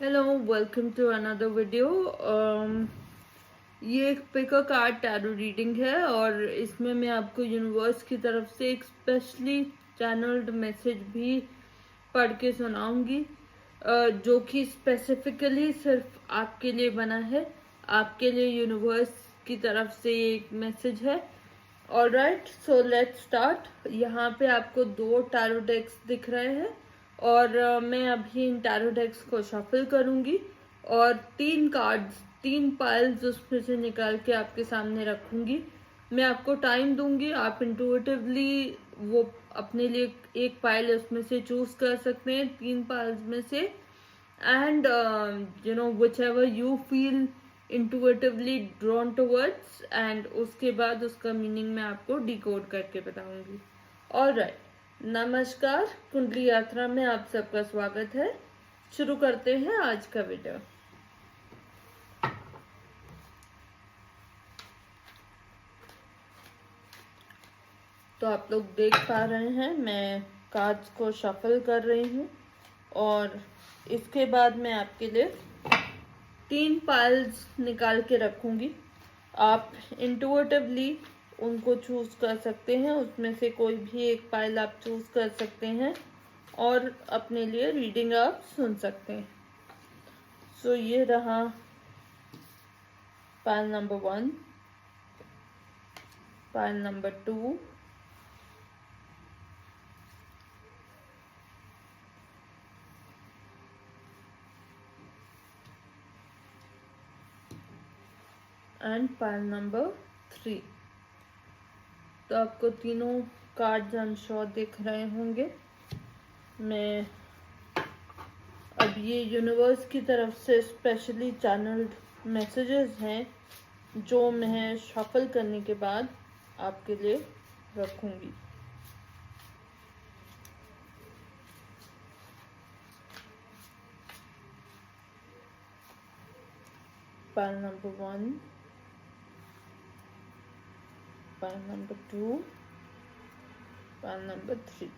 Hello, welcome to another video. ये एक pick a card tarot reading है और इसमें मैं आपको यूनिवर्स की तरफ से एक स्पेशली चैनल्ड मैसेज भी पढ़ के सुनाऊंगी, जो कि स्पेसिफिकली सिर्फ आपके लिए बना है। आपके लिए यूनिवर्स की तरफ से एक मैसेज है। Alright, so let's start. यहाँ पे आपको 2 टैरो डेक्स दिख रहे हैं और मैं अभी इन टैरो डेक्स को शफल करूंगी और 3 पाइल्स उसमें से निकाल के आपके सामने रखूंगी। मैं आपको टाइम दूंगी, आप इंटुइटिवली वो अपने लिए एक पाइल उसमें से चूज कर सकते हैं 3 पाइल्स में से, and whichever you feel intuitively drawn towards, and उसके बाद उसका मीनिंग मैं आपको डिकोड करके बताऊंगी। ऑलराइट, नमस्कार, कुंडली यात्रा में आप सबका स्वागत है। शुरू करते हैं आज का वीडियो। तो आप लोग देख पा रहे हैं मैं कार्ड्स को शफल कर रही हूँ और इसके बाद मैं आपके लिए 3 पाइल्स निकाल के रखूंगी। आप इंटुइटिवली उनको चूज कर सकते हैं, उसमें से कोई भी एक पाइल आप चूज कर सकते हैं और अपने लिए रीडिंग आप सुन सकते हैं। सो ये रहा pile number 1, pile number 2, and pile number 3। तो आपको तीनों कार्ड्स आई एम श्योर दिख रहे होंगे। मैं अब ये यूनिवर्स की तरफ से स्पेशली चैनल्ड मैसेजेस हैं जो मैं शफल करने के बाद आपके लिए रखूंगी। Pile number 1, pile number 2, pile number 3।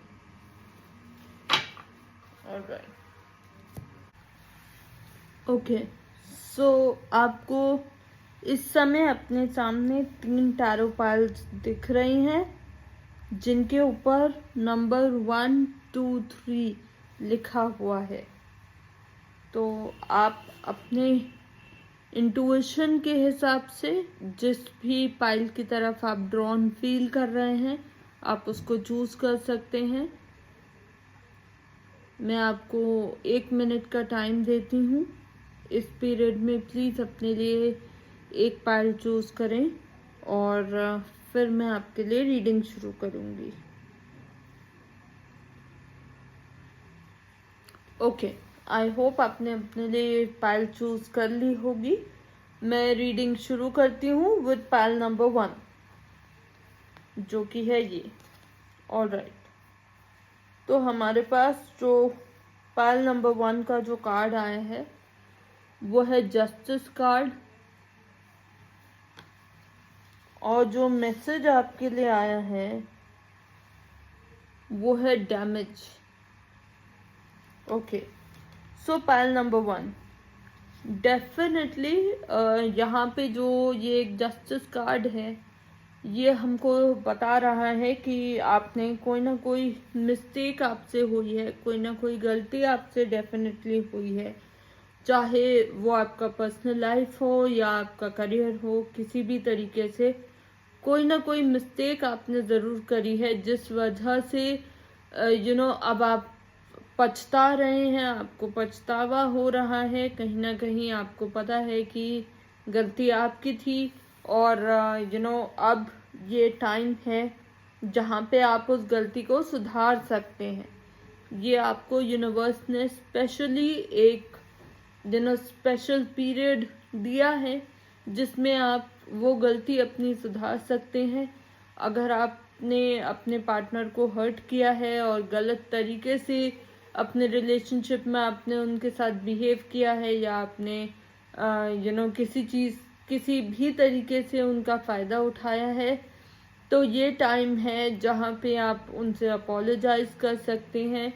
Alright, okay. So आपको इस समय अपने सामने 3 टैरो पाइल्स दिख रही हैं जिनके ऊपर नंबर 1, 2, 3 लिखा हुआ है। तो आप अपने इंटुइशन के हिसाब से जिस भी पाइल की तरफ आप ड्रॉन फील कर रहे हैं आप उसको चूज कर सकते हैं। मैं आपको 1 मिनट का टाइम देती हूँ। इस पीरियड में प्लीज अपने लिए एक पाइल चूज करें और फिर मैं आपके लिए रीडिंग शुरू करूंगी। ओके, आई होप आपने अपने लिए पाइल चूज कर ली होगी। मैं रीडिंग शुरू करती हूँ विद पाइल नंबर 1, जो कि है ये। ऑलराइट, तो हमारे पास जो पाइल नंबर 1 का जो कार्ड आया है वो है जस्टिस कार्ड, और जो मैसेज आपके लिए आया है वो है डैमेज। ओके, सो पाइल नंबर 1, डेफिनेटली यहाँ पे जो ये एक जस्टिस कार्ड है ये हमको बता रहा है कि आपने कोई ना कोई मिस्टेक आपसे हुई है, कोई ना कोई गलती आपसे डेफिनेटली हुई है। चाहे वो आपका पर्सनल लाइफ हो या आपका करियर हो, किसी भी तरीके से कोई ना कोई मिस्टेक आपने ज़रूर करी है जिस वजह से अब आप पछता रहे हैं, आपको पछतावा हो रहा है। कहीं ना कहीं आपको पता है कि गलती आपकी थी और अब ये टाइम है जहाँ पे आप उस गलती को सुधार सकते हैं। ये आपको यूनिवर्स ने स्पेशली एक स्पेशल पीरियड दिया है जिसमें आप वो गलती अपनी सुधार सकते हैं। अगर आपने अपने पार्टनर को हर्ट किया है और गलत तरीके से अपने रिलेशनशिप में आपने उनके साथ बिहेव किया है या आपने किसी भी तरीके से उनका फ़ायदा उठाया है, तो ये टाइम है जहाँ पे आप उनसे अपोलोजाइज कर सकते हैं।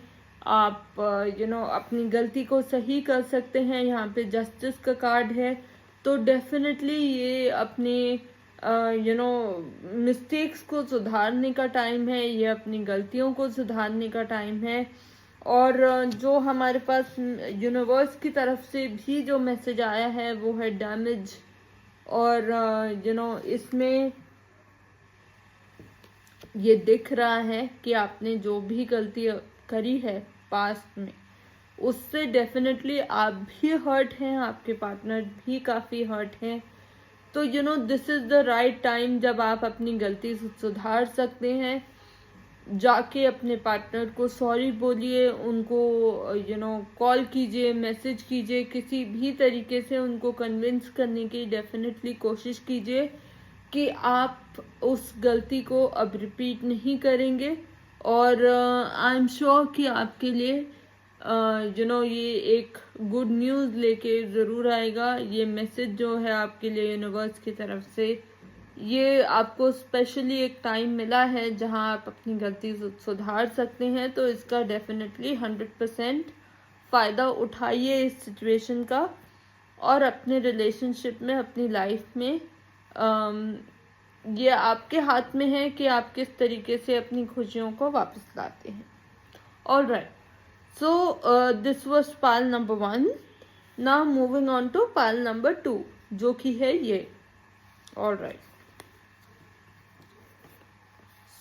आप अपनी गलती को सही कर सकते हैं। यहाँ पे जस्टिस का कार्ड है, तो डेफिनेटली ये अपने मिस्टेक्स को सुधारने का टाइम है, ये अपनी गलतियों को सुधारने का टाइम है। और जो हमारे पास यूनिवर्स की तरफ से भी जो मैसेज आया है वो है डैमेज। और इसमें ये दिख रहा है कि आपने जो भी गलती करी है पास्ट में, उससे डेफिनेटली आप भी हर्ट हैं, आपके पार्टनर भी काफ़ी हर्ट हैं। तो this is the right time जब आप अपनी गलती सुधार सकते हैं। जाके अपने पार्टनर को सॉरी बोलिए, उनको कॉल कीजिए, मैसेज कीजिए, किसी भी तरीके से उनको कन्विंस करने की डेफिनेटली कोशिश कीजिए कि आप उस गलती को अब रिपीट नहीं करेंगे। और आई एम श्योर कि आपके लिए ये एक गुड न्यूज़ लेके ज़रूर आएगा। ये मैसेज जो है आपके लिए यूनिवर्स की तरफ से, ये आपको स्पेशली एक टाइम मिला है जहां आप अपनी गलती सुधार सकते हैं। तो इसका डेफिनेटली 100% फ़ायदा उठाइए इस सिचुएशन का, और अपने रिलेशनशिप में, अपनी लाइफ में ये आपके हाथ में है कि आप किस तरीके से अपनी खुशियों को वापस लाते हैं। Alright, so this was pile number 1। Now moving on to pile number 2, जो कि है ये। ऑलराइट,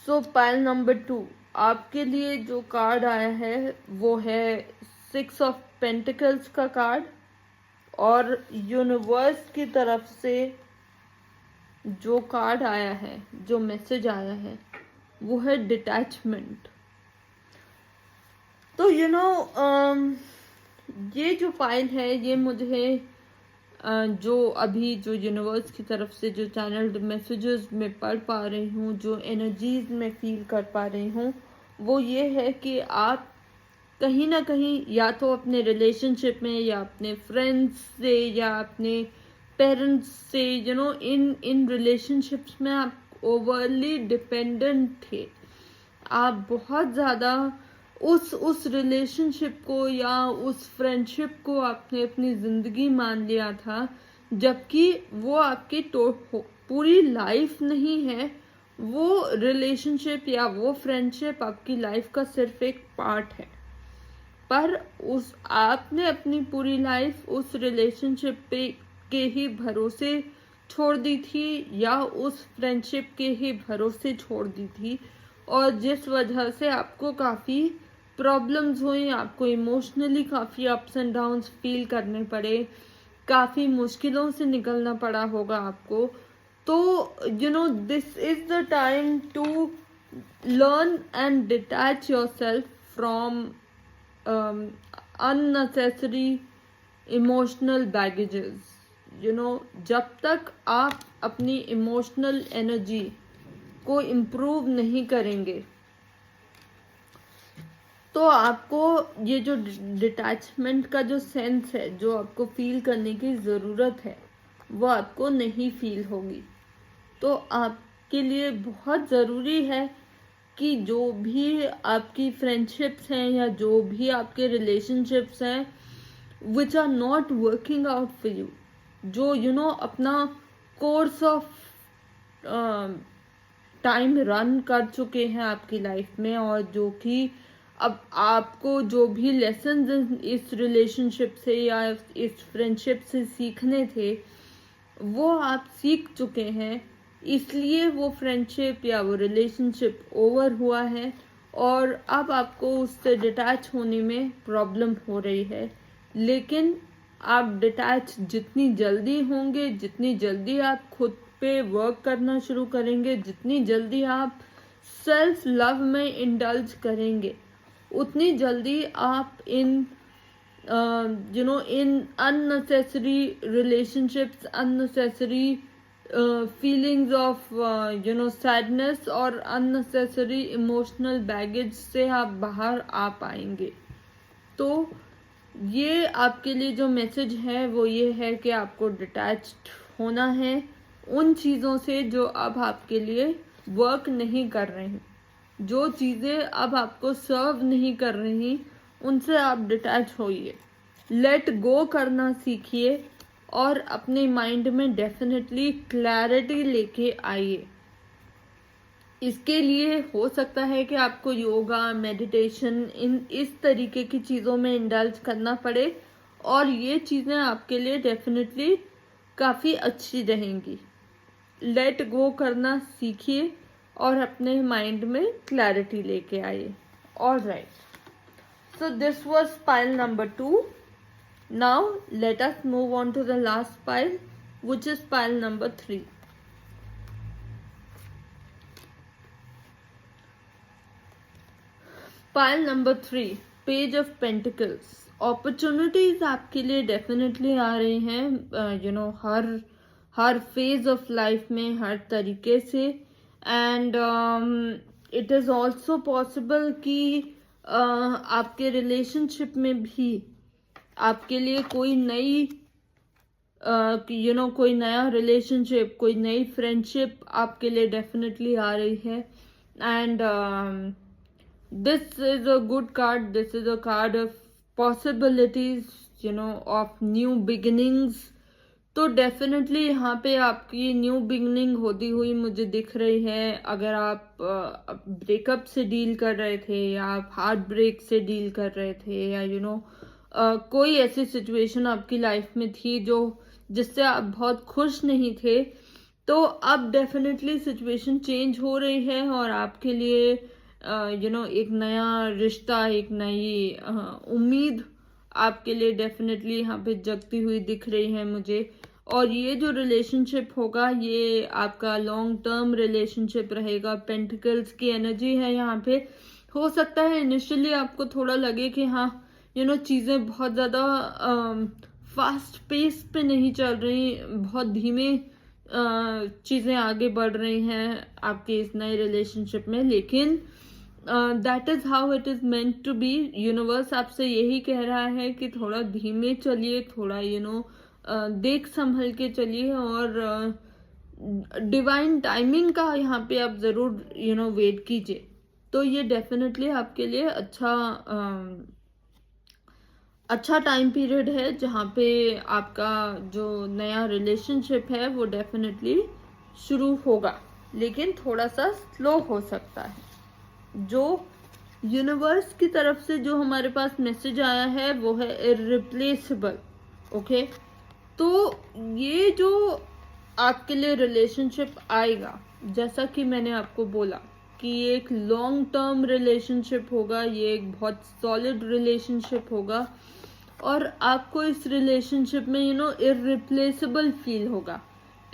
सो पाइल नंबर 2, आपके लिए जो कार्ड आया है वो है 6 ऑफ पेंटिकल्स का कार्ड। और यूनिवर्स की तरफ से जो कार्ड आया है, जो मैसेज आया है, वो है डिटैचमेंट। तो ये जो फाइल है, ये मुझे जो अभी जो यूनिवर्स की तरफ से जो चैनल्ड मैसेजेस में पढ़ पा रही हूँ, जो एनर्जीज में फील कर पा रही हूँ, वो ये है कि आप कहीं ना कहीं या तो अपने रिलेशनशिप में, या अपने फ्रेंड्स से, या अपने पेरेंट्स से, इन रिलेशनशिप्स में आप ओवरली डिपेंडेंट थे। आप बहुत ज़्यादा उस रिलेशनशिप को या उस फ्रेंडशिप को आपने अपनी ज़िंदगी मान लिया था, जबकि वो आपकी पूरी लाइफ नहीं है। वो रिलेशनशिप या वो फ्रेंडशिप आपकी लाइफ का सिर्फ एक पार्ट है। पर आपने अपनी पूरी लाइफ उस रिलेशनशिप पे के ही भरोसे छोड़ दी थी, या उस फ्रेंडशिप के ही भरोसे छोड़ दी थी, और जिस वजह से आपको काफ़ी प्रॉब्लम्स हुई, आपको इमोशनली काफ़ी अप्स एंड डाउन्स फील करने पड़े, काफ़ी मुश्किलों से निकलना पड़ा होगा आपको। तो this is the time to learn and detach yourself from unnecessary emotional baggages। जब तक आप अपनी इमोशनल एनर्जी को इम्प्रूव नहीं करेंगे, तो आपको ये जो डिटैचमेंट का जो सेंस है, जो आपको फील करने की ज़रूरत है, वो आपको नहीं फील होगी। तो आपके लिए बहुत ज़रूरी है कि जो भी आपकी फ्रेंडशिप्स हैं, या जो भी आपके रिलेशनशिप्स हैं which are not working out for you, जो अपना कोर्स ऑफ टाइम रन कर चुके हैं आपकी लाइफ में, और जो कि अब आपको जो भी लेसन इस रिलेशनशिप से या इस फ्रेंडशिप से सीखने थे, वो आप सीख चुके हैं। इसलिए वो फ्रेंडशिप या वो रिलेशनशिप ओवर हुआ है, और अब आपको उससे डिटैच होने में प्रॉब्लम हो रही है। लेकिन आप डिटैच जितनी जल्दी होंगे, जितनी जल्दी आप खुद पे वर्क करना शुरू करेंगे, जितनी जल्दी आप सेल्फ लव में इंडल्ज करेंगे, उतनी जल्दी आप इन unnecessary relationships, unnecessary feelings of sadness और unnecessary emotional baggage से आप बाहर आ पाएंगे। तो ये आपके लिए जो मैसेज है वो ये है कि आपको डिटैच्ड होना है उन चीज़ों से जो अब आपके लिए वर्क नहीं कर रही, जो चीज़ें अब आपको सर्व नहीं कर रही, उनसे आप डिटैच होइए, लेट गो करना सीखिए और अपने माइंड में डेफिनेटली क्लैरिटी लेके आइए। इसके लिए हो सकता है कि आपको योगा, मेडिटेशन, इस तरीके की चीज़ों में इंडल्ज करना पड़े और ये चीज़ें आपके लिए डेफिनेटली काफ़ी अच्छी रहेंगी। लेट गो करना सीखिए और अपने माइंड में क्लैरिटी लेके आइए। Alright, so this was pile number 2. Now let us move on to the last pile, which is pile number 3. Pile number 3, Page of Pentacles. Opportunities आपके लिए डेफिनेटली आ रही हैं, हर फेज ऑफ लाइफ में, हर तरीके से। And it is also possible कि आपके relationship में भी आपके लिए कोई नई कोई नया रिलेशनशिप, कोई नई फ्रेंडशिप आपके लिए डेफिनेटली आ रही है। And this is a good card. This is a card of possibilities, of new beginnings. तो डेफिनेटली यहाँ पे आपकी न्यू बिगनिंग होती हुई मुझे दिख रही है। अगर आप ब्रेकअप से डील कर रहे थे, या आप हार्ट ब्रेक से डील कर रहे थे, या कोई ऐसी सिचुएशन आपकी लाइफ में थी जिससे आप बहुत खुश नहीं थे, तो अब डेफिनेटली सिचुएशन चेंज हो रही है और आपके लिए एक नया रिश्ता, एक नई उम्मीद आपके लिए डेफिनेटली यहाँ पे जगती हुई दिख रही है मुझे। और ये जो रिलेशनशिप होगा, ये आपका लॉन्ग टर्म रिलेशनशिप रहेगा। पेंटिकल्स की एनर्जी है यहाँ पे। हो सकता है इनिशियली आपको थोड़ा लगे कि हाँ चीज़ें बहुत ज़्यादा फास्ट पेस पे नहीं चल रही, बहुत धीमे चीज़ें आगे बढ़ रही हैं आपके इस नए रिलेशनशिप में, लेकिन that is how it is meant to be. Universe आपसे यही कह रहा है कि थोड़ा धीमे चलिए, थोड़ा देख संभल के चलिए, और डिवाइन टाइमिंग का यहाँ पे आप ज़रूर वेट कीजिए। तो ये डेफिनेटली आपके लिए अच्छा टाइम पीरियड है, जहाँ पे आपका जो नया रिलेशनशिप है वो डेफिनेटली शुरू होगा, लेकिन थोड़ा सा स्लो हो सकता है। जो यूनिवर्स की तरफ से जो हमारे पास मैसेज आया है वो है इररिप्लेसेबल। ओके, तो ये जो आपके लिए रिलेशनशिप आएगा, जैसा कि मैंने आपको बोला कि ये एक लॉन्ग टर्म रिलेशनशिप होगा, ये एक बहुत सॉलिड रिलेशनशिप होगा, और आपको इस रिलेशनशिप में इररिप्लेसेबल फील होगा।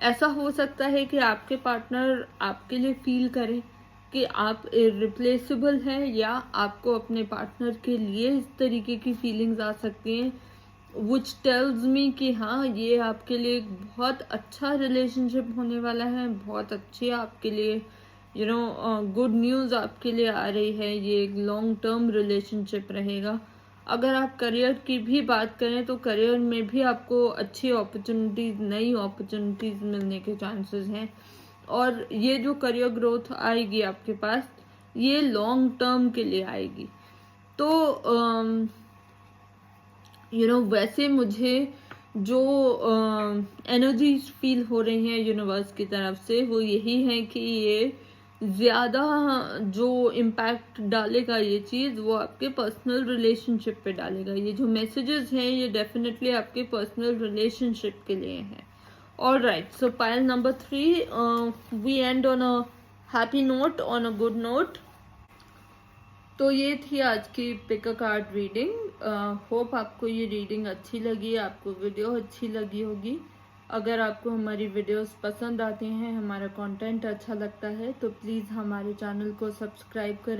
ऐसा हो सकता है कि आपके पार्टनर आपके लिए फील करे कि आप इररिप्लेसेबल हैं, या आपको अपने पार्टनर के लिए इस तरीके की फीलिंग्स आ सकती हैं, विच टेल्स मी कि हाँ, ये आपके लिए एक बहुत अच्छा रिलेशनशिप होने वाला है, बहुत अच्छी आपके लिए गुड न्यूज़ आपके लिए आ रही है। ये एक लॉन्ग टर्म रिलेशनशिप रहेगा। अगर आप करियर की भी बात करें तो करियर में भी आपको अच्छी अपॉर्चुनिटीज, नई अपॉर्चुनिटीज मिलने के चांसेस हैं, और ये जो करियर ग्रोथ आएगी आपके पास, ये लॉन्ग टर्म के लिए आएगी। तो वैसे मुझे जो एनर्जीज फील हो रही हैं यूनिवर्स की तरफ से, वो यही है कि ये ज़्यादा जो इम्पैक्ट डालेगा ये चीज़, वो आपके पर्सनल रिलेशनशिप पे डालेगा। ये जो मैसेजेस हैं ये डेफिनेटली आपके पर्सनल रिलेशनशिप के लिए हैं। Alright, so pile number 3, we end on a happy note, on a good note. तो ये थी आज की pick a card reading. Hope आपको ये रीडिंग अच्छी लगी, आपको वीडियो अच्छी लगी होगी। अगर आपको हमारी वीडियोस पसंद आती हैं, हमारा कंटेंट अच्छा लगता है, तो प्लीज़ हमारे चैनल को सब्सक्राइब करें।